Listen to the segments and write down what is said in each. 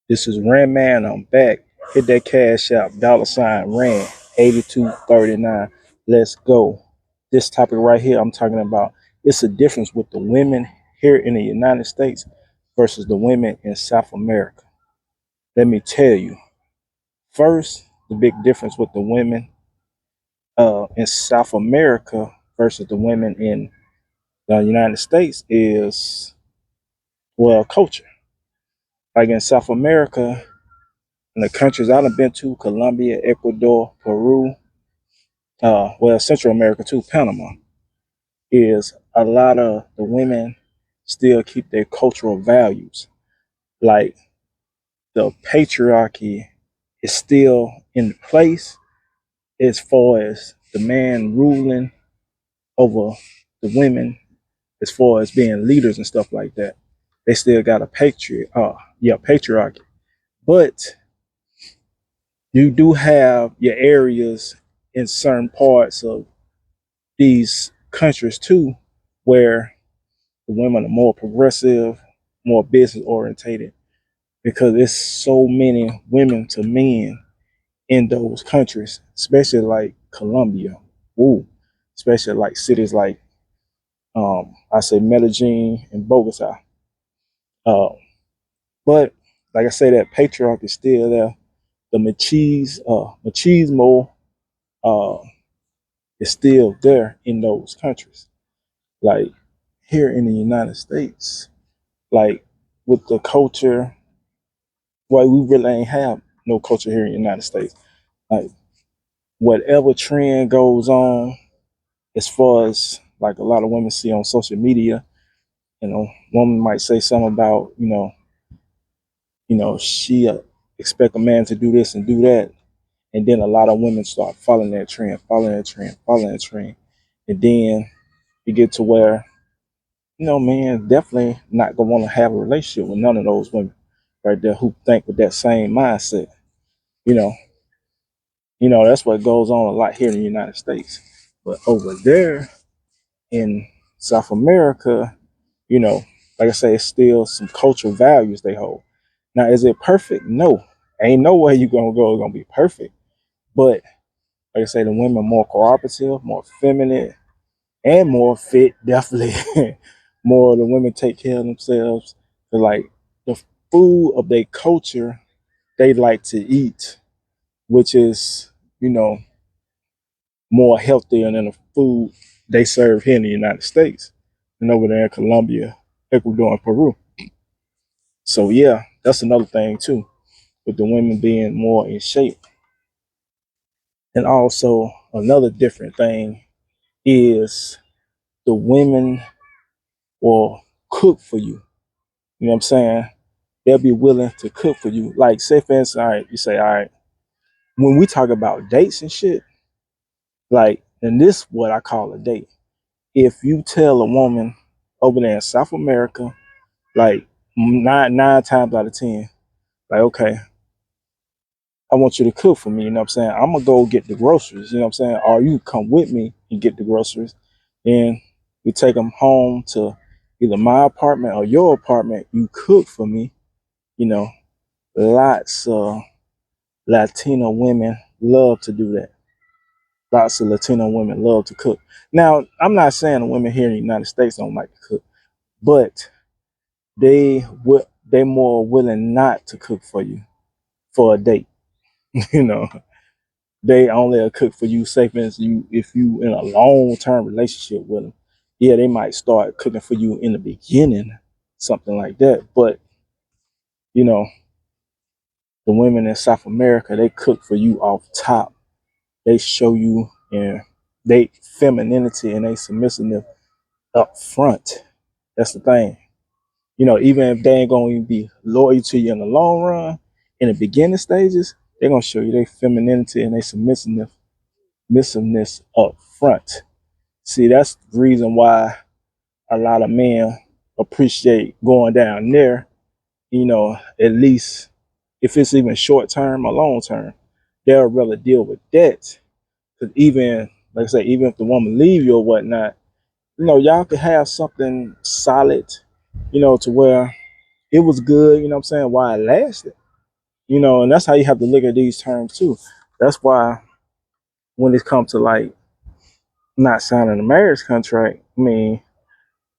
This is Ran Man. I'm back. Hit that cash out. $Ran 8239. Let's go. This topic right here, I'm talking about. It's a difference with the women here in the United States versus the women in South America. Let me tell you. First, the big difference with the women in South America versus the women in the United States is, well, culture. Like in South America, in the countries I've been to, Colombia, Ecuador, Peru, well, Central America too, Panama, is a lot of the women still keep their cultural values. Like the patriarchy is still in place as far as the man ruling over the women, as far as being leaders and stuff like that. They still got a patriarchy. But you do have your areas in certain parts of these countries too, where the women are more progressive, more business orientated, because there's so many women to men in those countries, especially like Colombia. Ooh, especially like cities like I say Medellin and Bogota. Uh, but like I say, that patriarchy is still there. The machismo uh, is still there in those countries. Like here in the United States, like with the culture, well, we really ain't have no culture here in the United States. Like whatever trend goes on, as far as like a lot of women see on social media, woman might say something about, she expect a man to do this and do that, and then a lot of women start following that trend, following that trend, following that trend, and then you get to where man definitely not gonna want to have a relationship with none of those women right there who think with that same mindset. You know, that's what goes on a lot here in the United States. But over there in South America, you know, like I say, it's still some cultural values they hold. Now, is it perfect? No. Ain't no way you gonna go, it's gonna be perfect. But like I say, the women are more cooperative, more feminine, and more fit, definitely. More of the women take care of themselves. They're like the food of their culture they like to eat, which is, you know, more healthier than the food they serve here in the United States and over there in Colombia, Ecuador, and Peru. So yeah, that's another thing too, with the women being more in shape. And also another different thing is the women will cook for you. You know what I'm saying? They'll be willing to cook for you. Like, say for instance, all right, you say, all right, when we talk about dates and shit, like, and this is what I call a date. If you tell a woman over there in South America, like nine times out of ten, like, okay, I want you to cook for me, you know what I'm saying? I'm gonna go get the groceries, you know what I'm saying? Or you come with me and get the groceries. And we take them home to either my apartment or your apartment. You cook for me, you know. Lots of Latino women love to do that. Lots of Latino women love to cook. Now, I'm not saying the women here in the United States don't like to cook, but they more willing not to cook for you for a date. you know, they only cook for you, say for instance, if you in a long term relationship with them. Yeah, they might start cooking for you in the beginning, something like that. But you know, the women in South America, they cook for you off top. They show you and they femininity and they submissiveness up front. That's the thing. Even if they ain't gonna even be loyal to you in the long run, in the beginning stages, they're gonna show you their femininity and their submissiveness up front. See, that's the reason why a lot of men appreciate going down there, at least if it's even short term or long term, they'll rather deal with that. Because even, like I say, even if the woman leave you or whatnot, y'all could have something solid, to where it was good, you know what I'm saying, while it lasted. You know, and that's how you have to look at these terms too. That's why when it comes to like not signing a marriage contract, I mean,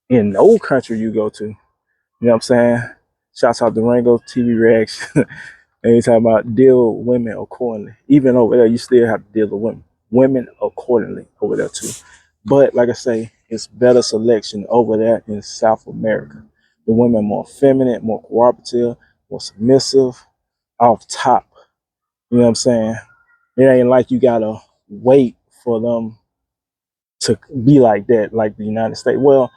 in no country you go to, you know what I'm saying? Shouts out to Rango TV Reaction. And you talking about deal with women accordingly. Even over there, you still have to deal with women accordingly over there too. But like I say, it's better selection over there in South America. The women more feminine, more cooperative, more submissive, off top. You know what I'm saying? It ain't like you gotta wait for them to be like that, like the United States. Well,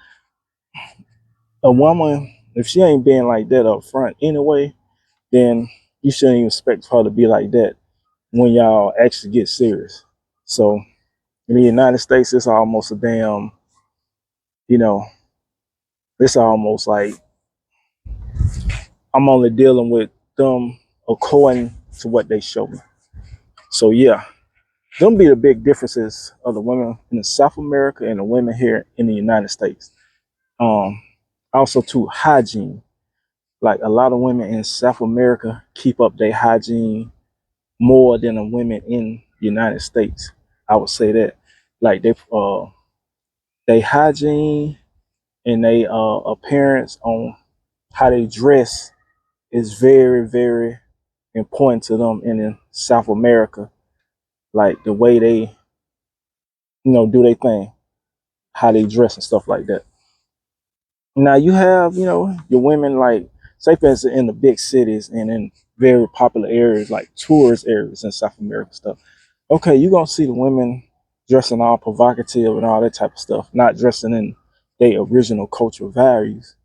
a woman, if she ain't being like that up front anyway, then you shouldn't even expect her to be like that when y'all actually get serious. So in the United States, it's almost a damn, you know, it's almost like I'm only dealing with them according to what they show me. So yeah, them be the big differences of the women in South America and the women here in the United States. Um, Also too, hygiene. Like a lot of women in South America keep up their hygiene more than the women in the United States. I would say that. Like they hygiene and they appearance on how they dress is very, very important to them in South America. Like the way they, do their thing, how they dress and stuff like that. Now you have, your women like, say for instance, in the big cities and in very popular areas like tourist areas in South America stuff. Okay, you're gonna see the women dressing all provocative and all that type of stuff, not dressing in their original cultural values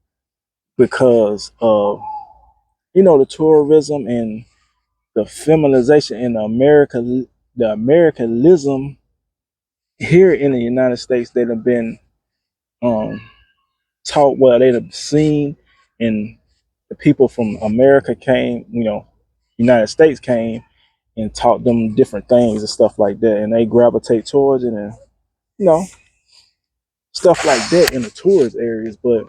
because of the tourism and the feminization in the Americanism here in the United States. They've been um, taught, well, they've seen, and the people from America came, United States came and taught them different things and stuff like that, and they gravitate towards it, and you know stuff like that in the tourist areas. But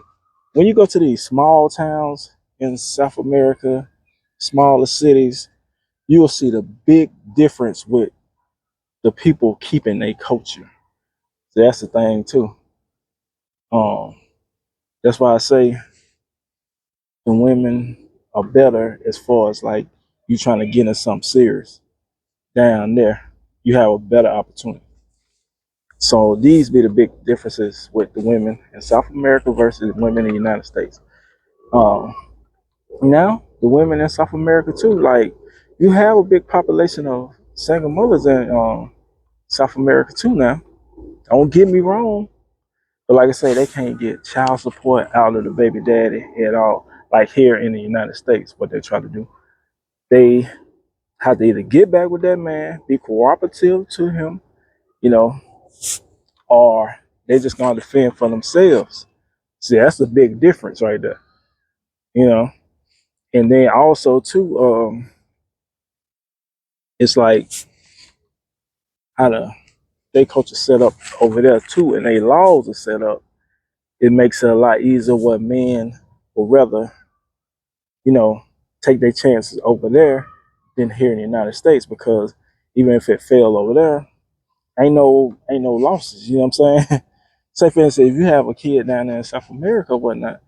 when you go to these small towns in South America, smaller cities, you will see the big difference with the people keeping their culture. So that's the thing too. Um, that's why I say the women are better as far as like you trying to get in something serious down there. You have a better opportunity. So these be the big differences with the women in South America versus women in the United States. Um, Now the women in South America too, like you have a big population of single mothers in South America too. Now, don't get me wrong, but like I say, they can't get child support out of the baby daddy at all. Like here in the United States, what they try to do, they have to either get back with that man, be cooperative to him, you know, or they just gonna defend for themselves. See, that's the big difference right there, you know. And then also too, it's like how they culture set up over there too, and they laws are set up. It makes it a lot easier what men would rather, you know, take their chances over there than here in the United States because even if it fail over there, ain't no losses. You know what I'm saying? Say for instance, if you have a kid down there in South America or whatnot,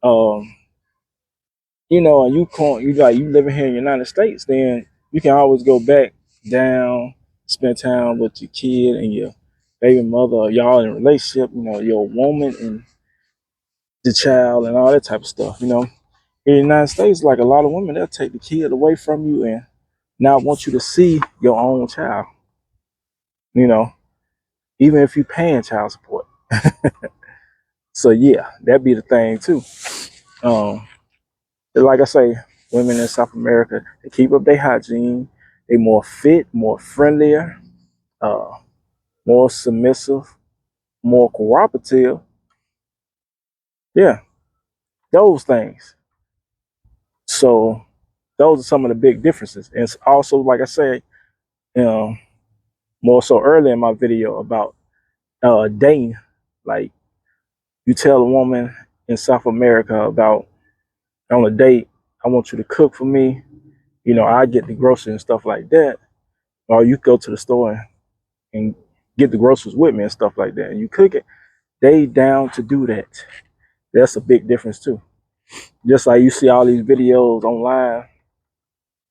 um, and you living here in the United States, then you can always go back down, spend time with your kid and your baby mother, or y'all in a relationship, your woman and the child and all that type of stuff. In the United States, like a lot of women, they'll take the kid away from you and not want you to see your own child. You know, even if you're paying child support. So yeah, that'd be the thing too. Um, like I say, women in South America, they keep up their hygiene. They more fit, more friendlier, uh, more submissive, more cooperative. Yeah, those things. So those are some of the big differences. And it's also, like I say, you know, more so earlier in my video about dating. Like you tell a woman in South America about on a date, I want you to cook for me, You know, I get the groceries and stuff like that, or you go to the store and get the groceries with me and stuff like that, and you cook it. They down to do that. That's a big difference too. Just like you see all these videos online,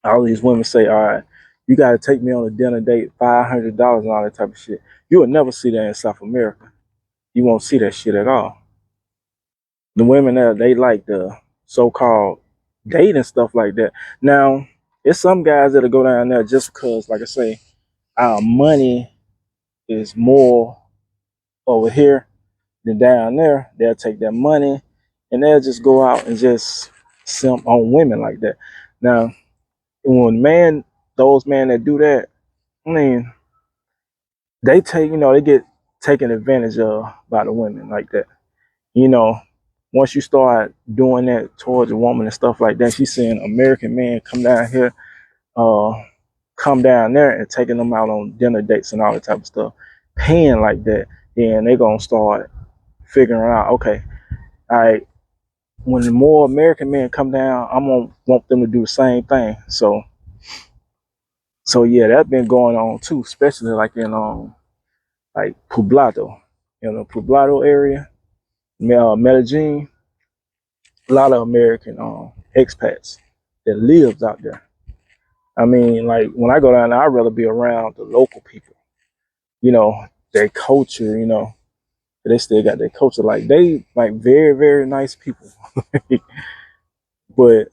all these women say, "All right, you got to take me on a dinner date, $500 and all that type of shit." You will never see that in South America. You won't see that shit at all. The women there, they like the so-called date and stuff like that. Now, it's some guys that'll go down there just because, like I say, our money is more over here than down there. They'll take that money and they'll just go out and just simp on women like that. Now, when those men that do that, I mean, they take, they get taken advantage of by the women like that. You know, once you start doing that towards a woman and stuff like that, she's seeing American men come down here, uh, come down there and taking them out on dinner dates and all that type of stuff, paying like that, then they're gonna start figuring out, okay, all right, when the more American men come down, I'm gonna want them to do the same thing. So yeah, that's been going on too, especially like in like Poblado, Poblado area, Medellin, a lot of American expats that lives out there. I mean, like when I go down there, I'd rather be around the local people, their culture, they still got their culture. Like they like very, very nice people. But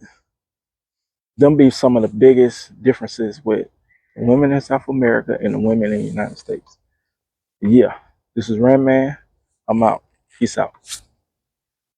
them be some of the biggest differences with women in South America and the women in the United States. Yeah, this is Ram Man. I'm out. Peace out.